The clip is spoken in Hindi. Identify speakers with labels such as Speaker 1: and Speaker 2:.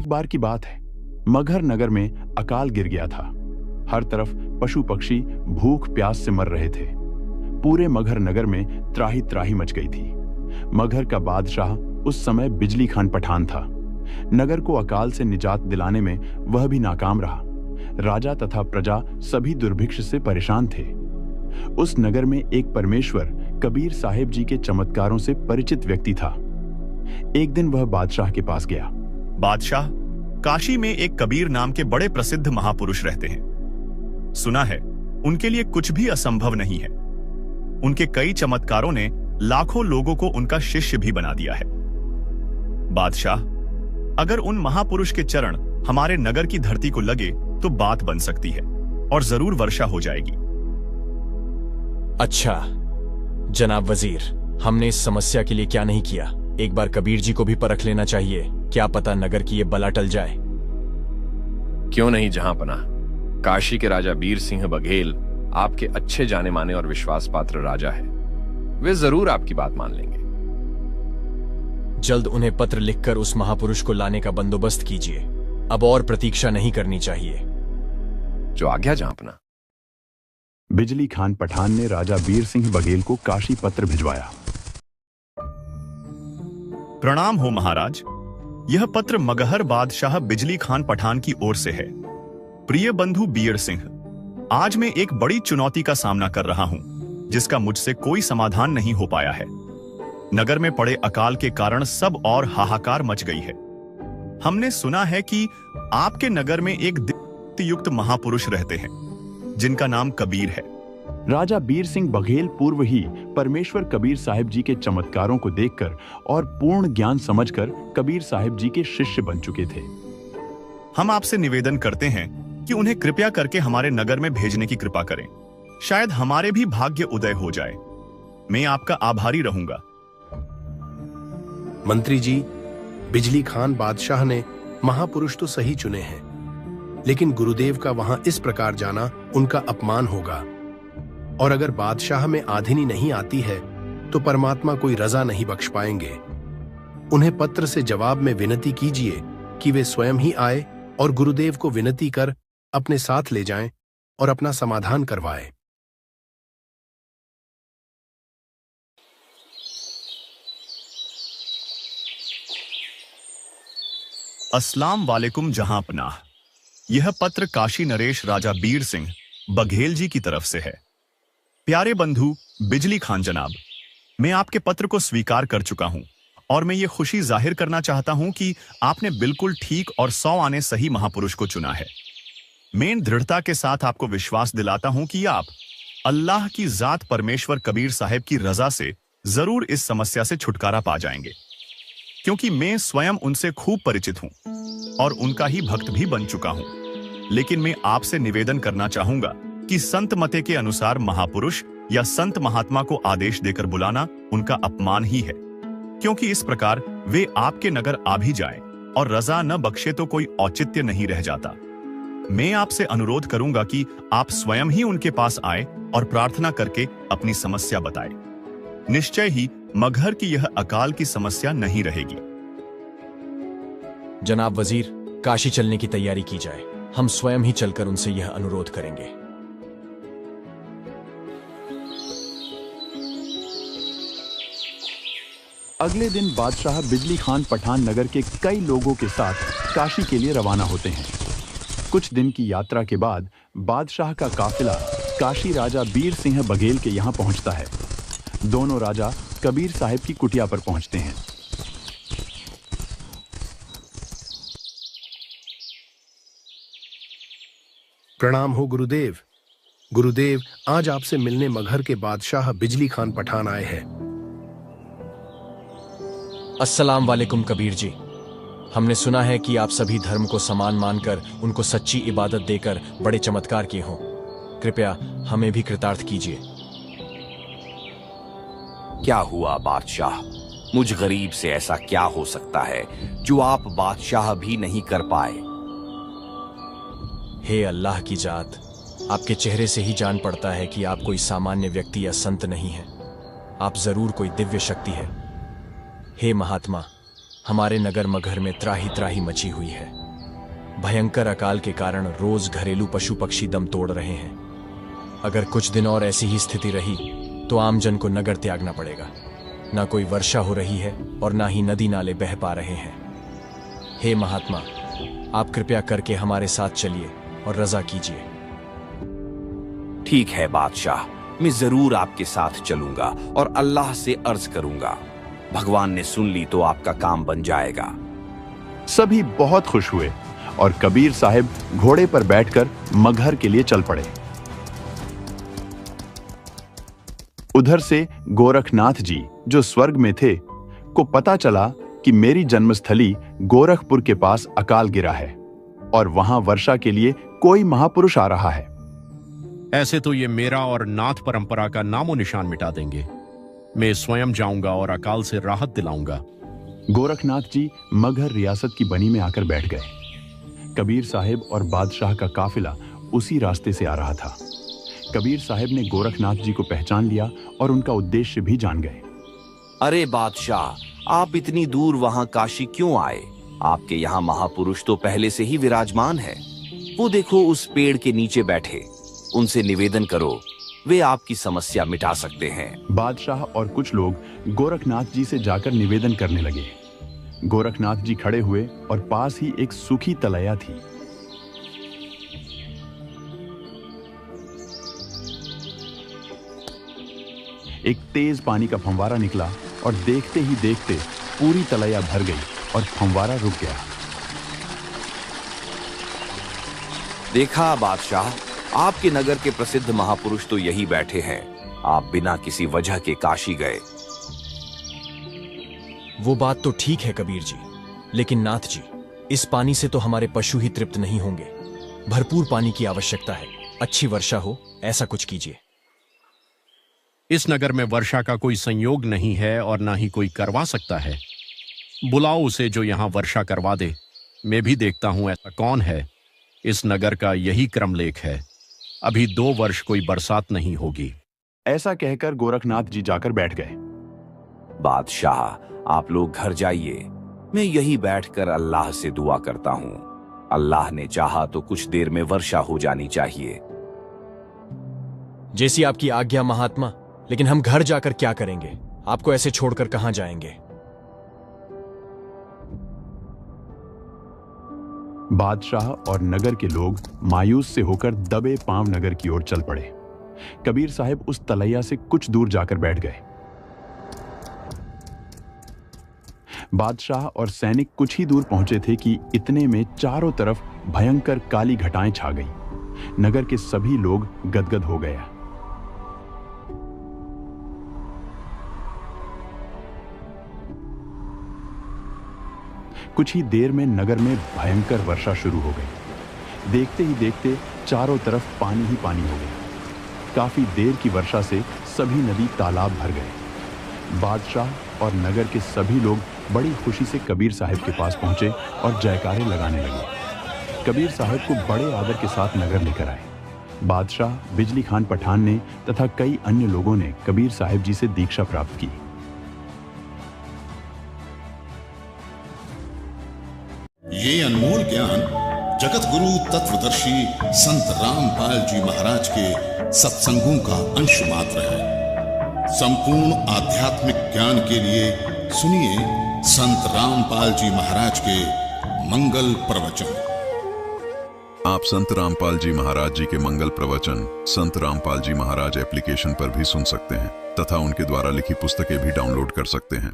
Speaker 1: एक बार की बात है, मगहर नगर में अकाल गिर गया था। हर तरफ पशु पक्षी भूख प्यास से मर रहे थे। पूरे मगहर नगर में त्राही त्राही मच गई थी। मगहर का बादशाह उस समय बिजली खान पठान था। नगर को अकाल से निजात दिलाने में वह भी नाकाम रहा। राजा तथा प्रजा सभी दुर्भिक्ष से परेशान थे। उस नगर में एक परमेश्वर कबीर साहिब जी के चमत्कारों से परिचित व्यक्ति था। एक दिन वह बादशाह के पास गया।
Speaker 2: बादशाह, काशी में एक कबीर नाम के बड़े प्रसिद्ध महापुरुष रहते हैं। सुना है उनके लिए कुछ भी असंभव नहीं है। उनके कई चमत्कारों ने लाखों लोगों को उनका शिष्य भी बना दिया है। बादशाह, अगर उन महापुरुष के चरण हमारे नगर की धरती को लगे तो बात बन सकती है और जरूर वर्षा हो जाएगी।
Speaker 3: अच्छा जनाब वजीर, हमने इस समस्या के लिए क्या नहीं किया। एक बार कबीर जी को भी परख लेना चाहिए, क्या पता नगर की ये बला टल जाए।
Speaker 4: क्यों नहीं जहांपनाह, काशी के राजा बीर सिंह बघेल आपके अच्छे जाने माने और विश्वास पात्र राजा है। वे जरूर आपकी बात मान लेंगे।
Speaker 3: जल्द उन्हें पत्र लिखकर उस महापुरुष को लाने का बंदोबस्त कीजिए। अब और प्रतीक्षा नहीं करनी चाहिए।
Speaker 4: जो आज्ञा जहांपनाह।
Speaker 1: बिजली खान पठान ने राजा बीर सिंह बघेल को काशी पत्र भिजवाया।
Speaker 2: प्रणाम हो महाराज। यह पत्र मगहर बादशाह बिजली खान पठान की ओर से है। प्रिय बंधु बीर सिंह, आज मैं एक बड़ी चुनौती का सामना कर रहा हूं, जिसका मुझसे कोई समाधान नहीं हो पाया है। नगर में पड़े अकाल के कारण सब और हाहाकार मच गई है। हमने सुना है कि आपके नगर में एक युक्त महापुरुष रहते हैं, जिनका नाम कबीर है।
Speaker 1: राजा बीर सिंह बघेल पूर्व ही परमेश्वर कबीर साहिब जी के चमत्कारों को देखकर और पूर्ण ज्ञान समझकर कबीर साहिब जी के शिष्य बन चुके थे।
Speaker 2: हम आपसे निवेदन करते हैं कि उन्हें कृपया करके हमारे नगर में भेजने की कृपा करें। शायद हमारे भी भाग्य उदय हो जाए। मैं आपका आभारी रहूंगा।
Speaker 5: मंत्री जी, बिजली खान बादशाह ने महापुरुष तो सही चुने हैं, लेकिन गुरुदेव का वहां इस प्रकार जाना उनका अपमान होगा। और अगर बादशाह में आधिनी नहीं आती है तो परमात्मा कोई रजा नहीं बख्श पाएंगे। उन्हें पत्र से जवाब में विनती कीजिए कि वे स्वयं ही आए और गुरुदेव को विनती कर अपने साथ ले जाएं और अपना समाधान करवाएं।
Speaker 2: अस्सलाम वालेकुम जहांपनाह। यह पत्र काशी नरेश राजा बीर सिंह बघेल जी की तरफ से है। प्यारे बंधु बिजली खान जनाब, मैं आपके पत्र को स्वीकार कर चुका हूं और मैं ये खुशी जाहिर करना चाहता हूं कि आपने बिल्कुल ठीक और 100 आने सही महापुरुष को चुना है। मैं दृढ़ता के साथ आपको विश्वास दिलाता हूं कि आप अल्लाह की जात परमेश्वर कबीर साहिब की रजा से जरूर इस समस्या से छुटकारा पा जाएंगे, क्योंकि मैं स्वयं उनसे खूब परिचित हूं और उनका ही भक्त भी बन चुका हूं। लेकिन मैं आपसे निवेदन करना चाहूंगा कि संत मते के अनुसार महापुरुष या संत महात्मा को आदेश देकर बुलाना उनका अपमान ही है, क्योंकि इस प्रकार वे आपके नगर आ भी जाएं और रजा न बख्शे तो कोई औचित्य नहीं रह जाता। मैं आपसे अनुरोध करूंगा कि आप स्वयं ही उनके पास आए और प्रार्थना करके अपनी समस्या बताएं। निश्चय ही मगहर की यह अकाल की समस्या नहीं रहेगी।
Speaker 3: जनाब वजीर, काशी चलने की तैयारी की जाए। हम स्वयं ही चलकर उनसे यह अनुरोध करेंगे।
Speaker 1: अगले दिन बादशाह बिजली खान पठान नगर के कई लोगों के साथ काशी के लिए रवाना होते हैं। कुछ दिन की यात्रा के बाद बादशाह का काफिला काशी राजा बीर सिंह बघेल के यहाँ पहुंचता है। दोनों राजा कबीर साहिब की कुटिया पर पहुंचते हैं।
Speaker 5: प्रणाम हो गुरुदेव। गुरुदेव, आज आपसे मिलने मगहर के बादशाह बिजली खान पठान आए हैं।
Speaker 3: अस्सलाम वालेकुम कबीर जी। हमने सुना है कि आप सभी धर्म को समान मानकर उनको सच्ची इबादत देकर बड़े चमत्कार किए हों। कृपया हमें भी कृतार्थ कीजिए।
Speaker 6: क्या हुआ बादशाह? मुझ गरीब से ऐसा क्या हो सकता है जो आप बादशाह भी नहीं कर पाए?
Speaker 3: हे अल्लाह की जात, आपके चेहरे से ही जान पड़ता है कि आप कोई सामान्य व्यक्ति या संत नहीं हैं। आप जरूर कोई दिव्य शक्ति है। हे महात्मा, हमारे नगर मगहर में त्राही त्राही मची हुई है। भयंकर अकाल के कारण रोज घरेलू पशु पक्षी दम तोड़ रहे हैं। अगर कुछ दिन और ऐसी ही स्थिति रही तो आमजन को नगर त्यागना पड़ेगा। ना कोई वर्षा हो रही है और ना ही नदी नाले बह पा रहे हैं। हे महात्मा, आप कृपया करके हमारे साथ चलिए और रजा कीजिए।
Speaker 6: ठीक है बादशाह, मैं जरूर आपके साथ चलूंगा और अल्लाह से अर्ज करूंगा। भगवान ने सुन ली तो आपका काम बन जाएगा।
Speaker 1: सभी बहुत खुश हुए और कबीर साहब घोड़े पर बैठकर मगहर के लिए चल पड़े। उधर से गोरखनाथ जी, जो स्वर्ग में थे, को पता चला कि मेरी जन्मस्थली गोरखपुर के पास अकाल गिरा है और वहां वर्षा के लिए कोई महापुरुष आ रहा है।
Speaker 5: ऐसे तो ये मेरा और नाथ परंपरा का नामो निशान मिटा देंगे। मैं स्वयं जाऊंगा और अकाल से राहत दिलाऊंगा।
Speaker 1: गोरखनाथ जी मगहर रियासत की बनी में आकर बैठ गए। कबीर साहब और बादशाह का काफिला उसी रास्ते से आ रहा था। कबीर साहब ने गोरखनाथ जी को पहचान लिया और उनका उद्देश्य भी जान गए।
Speaker 6: अरे बादशाह, आप इतनी दूर वहां काशी क्यों आए? आपके यहाँ महापुरुष तो पहले से ही विराजमान है। वो देखो उस पेड़ के नीचे बैठे, उनसे निवेदन करो, वे आपकी समस्या मिटा सकते हैं।
Speaker 1: बादशाह और कुछ लोग गोरखनाथ जी से जाकर निवेदन करने लगे। गोरखनाथ जी खड़े हुए और पास ही एक सूखी तलैया थी। एक तेज पानी का फंवारा निकला और देखते ही देखते पूरी तलैया भर गई और फंवारा रुक गया।
Speaker 6: देखा बादशाह, आपके नगर के प्रसिद्ध महापुरुष तो यही बैठे हैं। आप बिना किसी वजह के काशी गए।
Speaker 3: वो बात तो ठीक है कबीर जी, लेकिन नाथ जी, इस पानी से तो हमारे पशु ही तृप्त नहीं होंगे। भरपूर पानी की आवश्यकता है। अच्छी वर्षा हो, ऐसा कुछ कीजिए।
Speaker 5: इस नगर में वर्षा का कोई संयोग नहीं है और ना ही कोई करवा सकता है। बुलाओ उसे जो यहां वर्षा करवा दे। मैं भी देखता हूं ऐसा कौन है। इस नगर का यही क्रमलेख है। अभी 2 वर्ष कोई बरसात नहीं होगी।
Speaker 1: ऐसा कहकर गोरखनाथ जी जाकर बैठ गए।
Speaker 6: बादशाह, आप लोग घर जाइए। मैं यही बैठकर अल्लाह से दुआ करता हूं। अल्लाह ने चाहा तो कुछ देर में वर्षा हो जानी चाहिए।
Speaker 3: जैसी आपकी आज्ञा महात्मा, लेकिन हम घर जाकर क्या करेंगे? आपको ऐसे छोड़कर कहां जाएंगे?
Speaker 1: बादशाह और नगर के लोग मायूस से होकर दबे पांव नगर की ओर चल पड़े। कबीर साहब उस तलैया से कुछ दूर जाकर बैठ गए। बादशाह और सैनिक कुछ ही दूर पहुंचे थे कि इतने में चारों तरफ भयंकर काली घटाएं छा गई। नगर के सभी लोग गदगद हो गए। कुछ ही देर में नगर में भयंकर वर्षा शुरू हो गई। देखते ही देखते चारों तरफ पानी ही पानी हो गया। काफी देर की वर्षा से सभी नदी तालाब भर गए। बादशाह और नगर के सभी लोग बड़ी खुशी से कबीर साहब के पास पहुंचे और जयकारे लगाने लगे। कबीर साहब को बड़े आदर के साथ नगर लेकर आए। बादशाह, बिजली खान पठान ने तथा कई अन्य लोगों ने कबीर साहब जी से दीक्षा प्राप्त की।
Speaker 7: ये अनमोल ज्ञान जगत गुरु तत्वदर्शी संत रामपाल जी महाराज के सत्संगों का अंश मात्र है। संपूर्ण आध्यात्मिक ज्ञान के लिए सुनिए संत रामपाल जी महाराज के मंगल प्रवचन।
Speaker 8: आप संत रामपाल जी महाराज जी के मंगल प्रवचन संत रामपाल जी महाराज एप्लीकेशन पर भी सुन सकते हैं तथा उनके द्वारा लिखी पुस्तकें भी डाउनलोड कर सकते हैं।